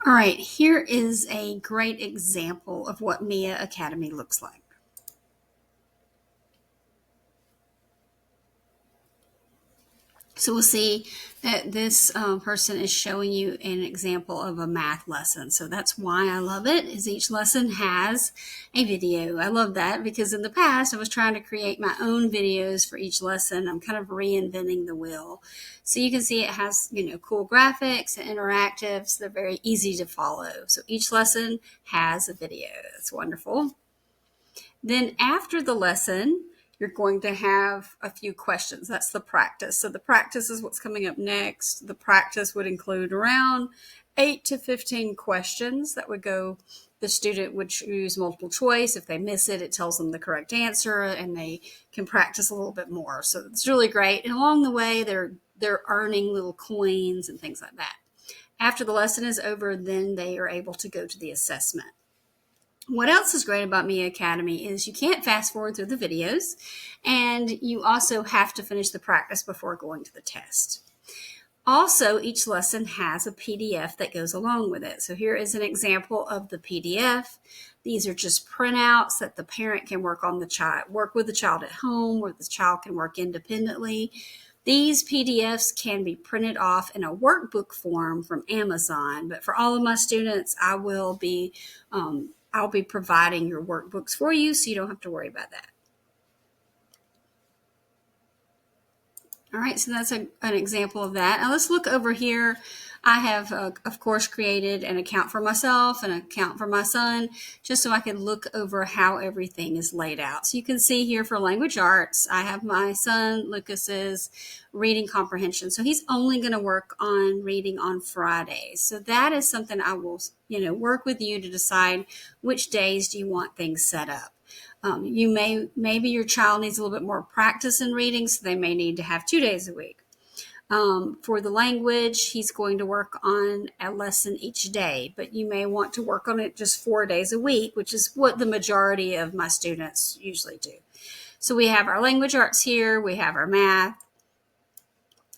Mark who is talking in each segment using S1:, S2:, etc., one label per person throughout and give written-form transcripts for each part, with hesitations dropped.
S1: All right, here is a great example of what Mia Academy looks like. So we'll see that this person is showing you an example of a math lesson. So that's why I love it, is each lesson has a video. I love that because in the past I was trying to create my own videos for each lesson. I'm kind of reinventing the wheel. So you can see it has, cool graphics and interactives. They're very easy to follow. So each lesson has a video. That's wonderful. Then after the lesson, you're going to have a few questions. That's the practice. So the practice is what's coming up next. The practice would include around 8 to 15 questions that would go. The student would choose multiple choice. If they miss it, it tells them the correct answer and they can practice a little bit more. So it's really great. And along the way, they're earning little coins and things like that. After the lesson is over, then they are able to go to the assessment. What else is great about Mia Academy is you can't fast forward through the videos, and you also have to finish the practice before going to the test. Also, each lesson has a PDF that goes along with it. So here is an example of the PDF. These are just printouts that the parent can work with the child at home, or the child can work independently. These PDFs can be printed off in a workbook form from Amazon, but for all of my students, I'll be providing your workbooks for you, so you don't have to worry about that. All right, so that's an example of that. Now let's look over here. I have, of course, created an account for myself, an account for my son, just so I can look over how everything is laid out. So you can see here for language arts, I have my son Lucas's reading comprehension. So he's only going to work on reading on Fridays. So that is something I will, work with you to decide which days do you want things set up. Maybe your child needs a little bit more practice in reading, so they may need to have 2 days a week. For the language, he's going to work on a lesson each day, but you may want to work on it just 4 days a week, which is what the majority of my students usually do. So we have our language arts here, we have our math.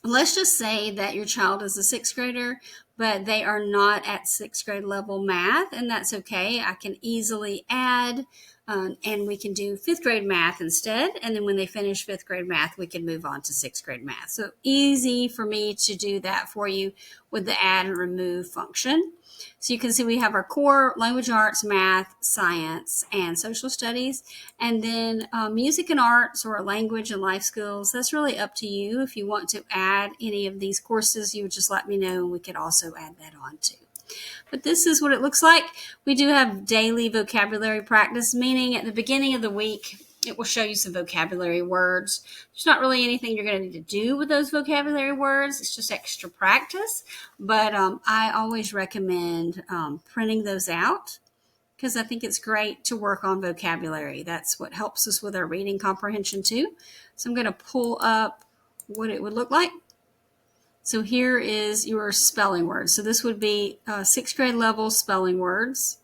S1: Let's just say that your child is a sixth grader, but they are not at sixth grade level math, and that's okay. I can easily add, and we can do fifth grade math instead. And then when they finish fifth grade math, we can move on to sixth grade math. So easy for me to do that for you with the add and remove function. So you can see we have our core language arts, math, science, and social studies. And then music and arts, or language and life skills, that's really up to you. If you want to add any of these courses, you would just let me know and we could also add that on too. But this is what it looks like. We do have daily vocabulary practice, meaning at the beginning of the week, it will show you some vocabulary words. There's not really anything you're going to need to do with those vocabulary words. It's just extra practice. But I always recommend printing those out because I think it's great to work on vocabulary. That's what helps us with our reading comprehension too. So I'm going to pull up what it would look like. So here is your spelling words. So this would be sixth grade level spelling words.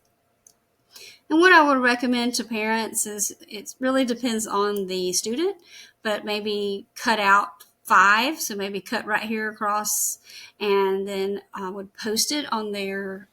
S1: And what I would recommend to parents is it really depends on the student, but maybe cut out 5. So maybe cut right here across, and then I would post it on their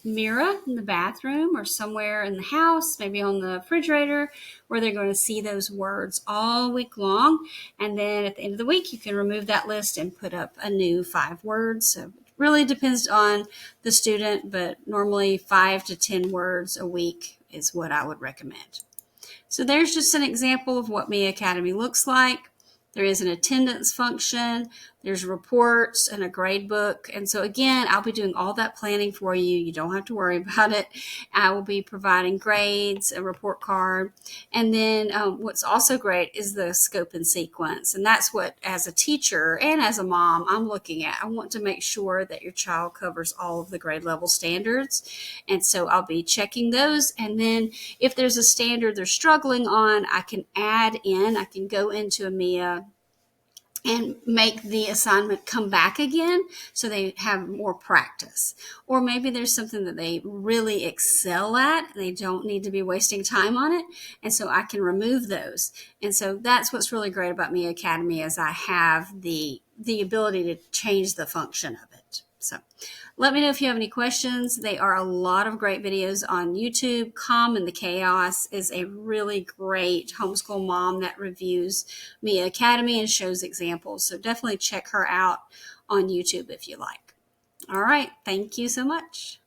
S1: mirror in the bathroom or somewhere in the house, maybe on the refrigerator, where they're going to see those words all week long. And then at the end of the week, you can remove that list and put up a new 5 words. So it really depends on the student, but normally 5 to 10 words a week is what I would recommend. So there's just an example of what Mia Academy looks like. There is an attendance function, there's reports and a grade book. And so again, I'll be doing all that planning for you. You don't have to worry about it. I will be providing grades, a report card. And then what's also great is the scope and sequence. And that's what, as a teacher and as a mom, I'm looking at. I want to make sure that your child covers all of the grade level standards. And so I'll be checking those. And then if there's a standard they're struggling on, I can go into a Mia and make the assignment come back again so they have more practice. Or maybe there's something that they really excel at. They don't need to be wasting time on it. And so I can remove those. And so that's what's really great about Mia Academy, is I have the ability to change the function of it. So let me know if you have any questions. They are a lot of great videos on YouTube. Calm in the Chaos is a really great homeschool mom that reviews Mia Academy and shows examples. So definitely check her out on YouTube if you like. All right. Thank you so much.